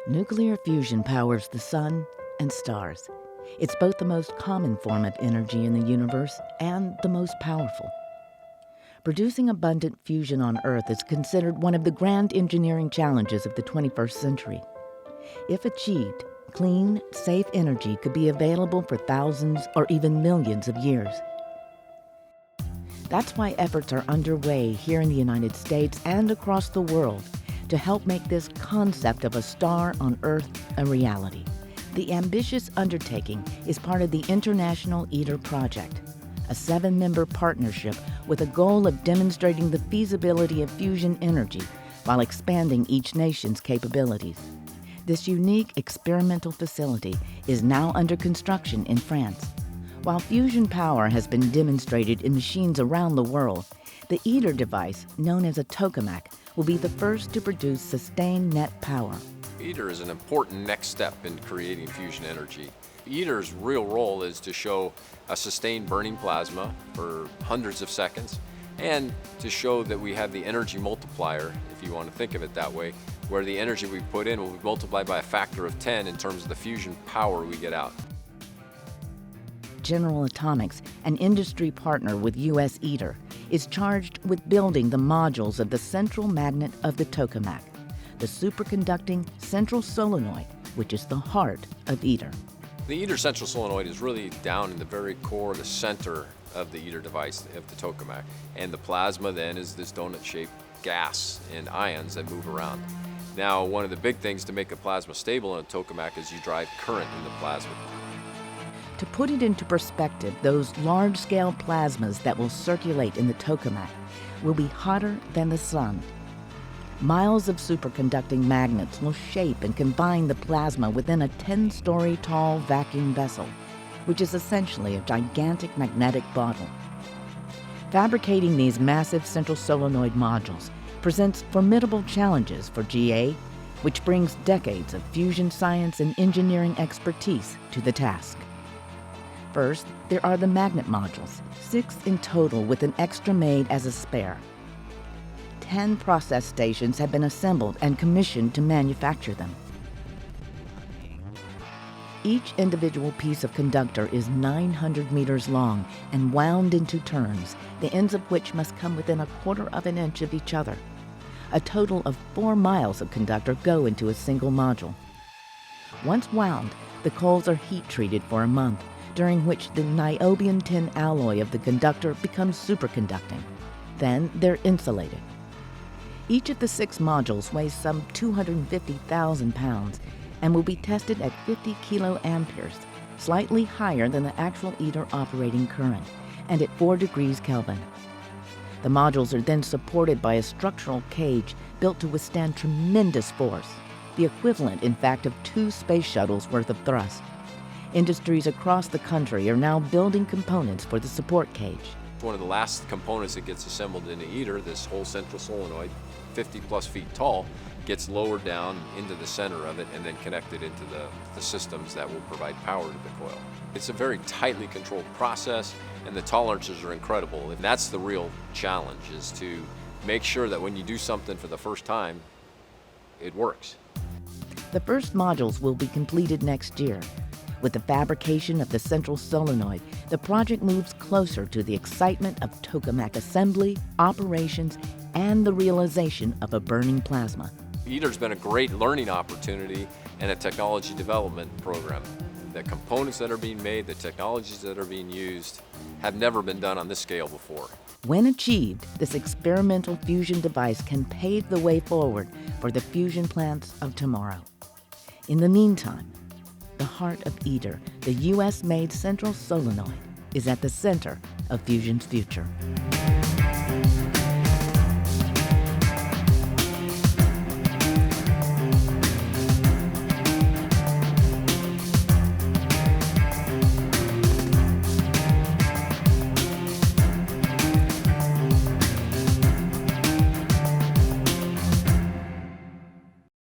Nuclear fusion powers the sun and stars. It's both the most common form of energy in the universe and the most powerful. Producing abundant fusion on Earth is considered one of the grand engineering challenges of the 21st century. If achieved, clean, safe energy could be available for thousands or even millions of years. That's why efforts are underway here in the United States and across the world to help make this concept of a star on Earth a reality. The ambitious undertaking is part of the International ITER project, a 7-member partnership with a goal of demonstrating the feasibility of fusion energy while expanding each nation's capabilities. This unique experimental facility is now under construction in France. While fusion power has been demonstrated in machines around the world, the ITER device, known as a tokamak, will be the first to produce sustained net power. ITER is an important next step in creating fusion energy. ITER's real role is to show a sustained burning plasma for hundreds of seconds and to show that we have the energy multiplier, if you want to think of it that way, where the energy we put in will be multiplied by a factor of 10 in terms of the fusion power we get out. General Atomics, an industry partner with U.S. ITER, is charged with building the modules of the central magnet of the tokamak, the superconducting central solenoid, which is the heart of ITER. The ITER central solenoid is really down in the very core, the center of the ITER device, of the tokamak. And the plasma then is this donut-shaped gas and ions that move around. Now, one of the big things to make a plasma stable in a tokamak is you drive current in the plasma. To put it into perspective, those large-scale plasmas that will circulate in the tokamak will be hotter than the sun. Miles of superconducting magnets will shape and combine the plasma within a 10-story tall vacuum vessel, which is essentially a gigantic magnetic bottle. Fabricating these massive central solenoid modules presents formidable challenges for GA, which brings decades of fusion science and engineering expertise to the task. First, there are the magnet modules, 6 in total with an extra made as a spare. 10 process stations have been assembled and commissioned to manufacture them. Each individual piece of conductor is 900 meters long and wound into turns, the ends of which must come within 1/4 of an inch of each other. A total of 4 miles of conductor go into a single module. Once wound, the coils are heat-treated for a month, during which the niobium tin alloy of the conductor becomes superconducting. Then they're insulated. Each of the 6 modules weighs some 250,000 pounds and will be tested at 50 kiloamperes, slightly higher than the actual ITER operating current, and at 4 degrees Kelvin. The modules are then supported by a structural cage built to withstand tremendous force, the equivalent, in fact, of 2 space shuttles worth of thrust. Industries across the country are now building components for the support cage. One of the last components that gets assembled into ITER, this whole central solenoid, 50 plus feet tall, gets lowered down into the center of it and then connected into the systems that will provide power to the coil. It's a very tightly controlled process, and the tolerances are incredible. And that's the real challenge, is to make sure that when you do something for the first time, it works. The first modules will be completed next year. With the fabrication of the central solenoid, the project moves closer to the excitement of tokamak assembly, operations, and the realization of a burning plasma. ITER's been a great learning opportunity and a technology development program. The components that are being made, the technologies that are being used, have never been done on this scale before. When achieved, this experimental fusion device can pave the way forward for the fusion plants of tomorrow. In the meantime, the heart of ITER, the U.S.-made central solenoid, is at the center of fusion's future.